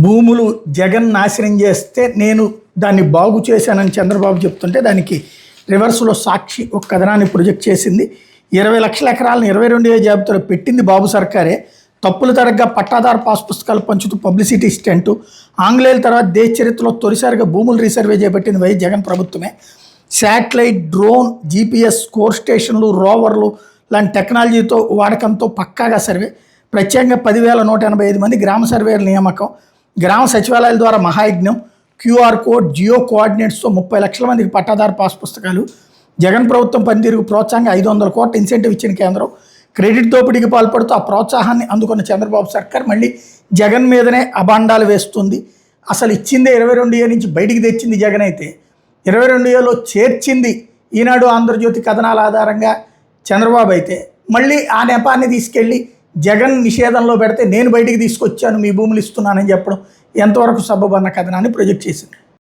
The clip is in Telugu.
భూములు జగన్ నాశనం చేస్తే నేను దాన్ని బాగు చేశానని చంద్రబాబు చెప్తుంటే దానికి రివర్స్లో సాక్షి ఒక కథనాన్ని ప్రొజెక్ట్ చేసింది. 20 లక్షల ఎకరాలను 22 జాబితాలో పెట్టింది బాబు సర్కారే. తప్పులు తరగ్గా పట్టాదారు పాస్ పుస్తకాలు పంచుతూ పబ్లిసిటీ స్టంటు. ఆంగ్లేయుల తర్వాత దేశ చరిత్రలో తొలిసారిగా భూములు రీసర్వే చేపట్టింది వైఎస్ జగన్ ప్రభుత్వమే. శాటిలైట్, డ్రోన్, జీపీఎస్, కోర్ స్టేషన్లు, రోవర్లు లాంటి టెక్నాలజీతో వాడకంతో పక్కాగా సర్వే. ప్రత్యేకంగా 10,185 మంది గ్రామ సర్వేల నియామకం. గ్రామ సచివాలయాల ద్వారా మహాయజ్ఞం. క్యూఆర్ కోడ్, జియో కోఆర్డినేట్స్తో 30 లక్షల మందికి పట్టాదారు పాస్ పుస్తకాలు. జగన్ ప్రభుత్వం పనితీరుకు ప్రోత్సాహంగా 500 కోట్ల ఇన్సెంటివ్ ఇచ్చిన కేంద్రం. క్రెడిట్ దోపిడీకి పాల్పడుతూ ఆ ప్రోత్సాహాన్ని అందుకున్న చంద్రబాబు సర్కార్ మళ్ళీ జగన్ మీదనే అబాండాలు వేస్తుంది. అసలు ఇచ్చిందే 22A నుంచి బయటికి తెచ్చింది జగన్ అయితే 22Aలో చేర్చింది ఈనాడు, ఆంధ్రజ్యోతి కథనాల ఆధారంగా చంద్రబాబు అయితే మళ్ళీ ఆ నెపాన్ని తీసుకెళ్ళి జగన్ నిషేధంలో పెడితే నేను బయటికి తీసుకొచ్చాను, మీ భూములు ఇస్తున్నానని చెప్పడం ఎంతవరకు సబబు అన్న కథనాన్ని ప్రొజెక్ట్ చేసింది.